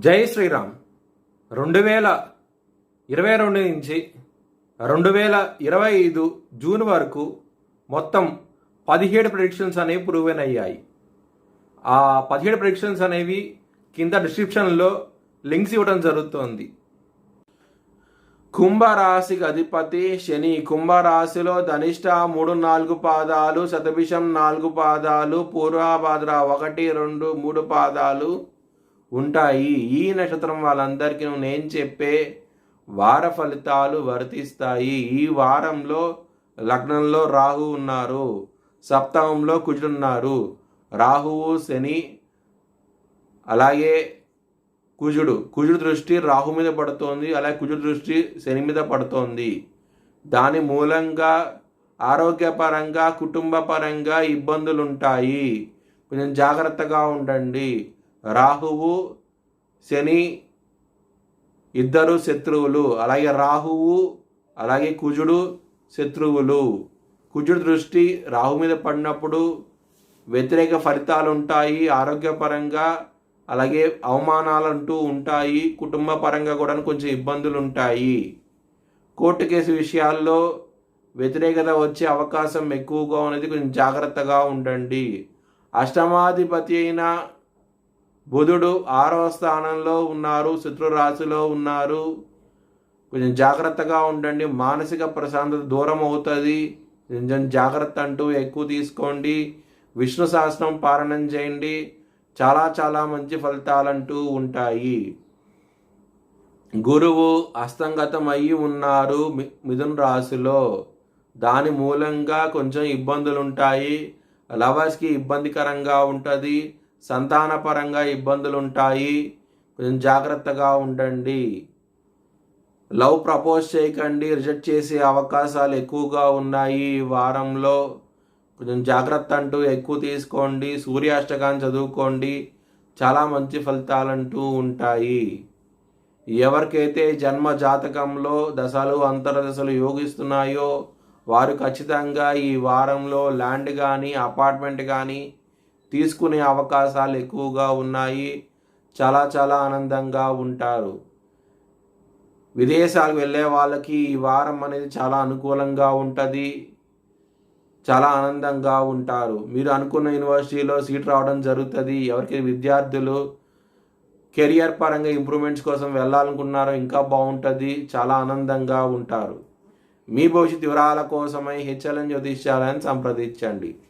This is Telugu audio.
జై శ్రీరామ్. 2022 నుంచి 2025 జూన్ వరకు మొత్తం 17 ప్రెడిక్షన్స్ అనేవి ప్రూవెన్ అయ్యాయి. ఆ 17 ప్రెడిక్షన్స్ అనేవి కింద డిస్క్రిప్షన్లో లింక్స్ ఇవ్వడం జరుగుతోంది. కుంభరాశికి అధిపతి శని. కుంభరాశిలో ధనిష్ట 3-4 పాదాలు, శతభిషం 4 పాదాలు, పూర్వభాద్ర 1, 2, 3 పాదాలు ఉంటాయి. ఈ నక్షత్రం వాళ్ళందరికీ నేను చెప్పే వార ఫలితాలు వర్తిస్తాయి. ఈ వారంలో లగ్నంలో రాహు ఉన్నారు, సప్తమంలో కుజుడు ఉన్నారు. రాహువు శని, అలాగే కుజుడు దృష్టి రాహు మీద పడుతోంది, అలాగే కుజుడు దృష్టి శని మీద పడుతోంది. దాని మూలంగా ఆరోగ్యపరంగా కుటుంబపరంగా ఇబ్బందులు ఉంటాయి. కొంచెం జాగ్రత్తగా ఉండండి. రాహువు శని ఇద్దరు శత్రువులు, అలాగే రాహువు అలాగే కుజుడు శత్రువులు. కుజుడు దృష్టి రాహు మీద పడినప్పుడు వ్యతిరేక ఫలితాలు ఉంటాయి. ఆరోగ్యపరంగా అలాగే అవమానాలు అంటూ ఉంటాయి. కుటుంబ పరంగా కూడా కొంచెం ఇబ్బందులు ఉంటాయి. కోర్టు కేసు విషయాల్లో వ్యతిరేకత వచ్చే అవకాశం ఎక్కువగా ఉన్నది. కొంచెం జాగ్రత్తగా ఉండండి. అష్టమాధిపతి అయిన బుధుడు 6వ స్థానంలో ఉన్నారు, శత్రు రాశిలో ఉన్నారు. కొంచెం జాగ్రత్తగా ఉండండి. మానసిక ప్రశాంతత దూరం అవుతుంది. కొంచెం జాగ్రత్త అంటూ ఎక్కువ తీసుకోండి. విష్ణు సహస్రం పారాయణం చేయండి. చాలా చాలా మంచి ఫలితాలంటూ ఉంటాయి. గురువు హస్తంగతం అయ్యి ఉన్నారు మిథున రాశిలో. దాని మూలంగా కొంచెం ఇబ్బందులు ఉంటాయి. లవర్స్కి ఇబ్బందికరంగా ఉంటుంది. సంతానపరంగా ఇబ్బందులు ఉంటాయి. కొంచెం జాగ్రత్తగా ఉండండి. లవ్ ప్రపోజ్ చేయకండి, రిజెక్ట్ చేసే అవకాశాలు ఎక్కువగా ఉన్నాయి ఈ వారంలో. కొంచెం జాగ్రత్త అంటూ ఎక్కువ తీసుకోండి. సూర్యాష్టకాన్ని చదువుకోండి. చాలా మంచి ఫలితాలంటూ ఉంటాయి. ఎవరికైతే జన్మ జాతకంలో దశలు అంతర్దశలు యోగిస్తున్నాయో వారు ఖచ్చితంగా ఈ వారంలో ల్యాండ్ కానీ అపార్ట్మెంట్ కానీ తీసుకునే అవకాశాలు ఎక్కువగా ఉన్నాయి. చాలా చాలా ఆనందంగా ఉంటారు. విదేశాలకు వెళ్ళే వాళ్ళకి ఈ వారం అనేది చాలా అనుకూలంగా ఉంటుంది. చాలా ఆనందంగా ఉంటారు. మీరు అనుకున్న యూనివర్సిటీలో సీట్ రావడం జరుగుతుంది. ఎవరికి విద్యార్థులు కెరియర్ పరంగా ఇంప్రూవ్మెంట్స్ కోసం వెళ్ళాలనుకున్నారో ఇంకా బాగుంటుంది. చాలా ఆనందంగా ఉంటారు. మీ భవిష్యత్ వివరాల కోసమై హెచ్ఎల్ఎన్ జ్యోతిష్యాలను సంప్రదించండి.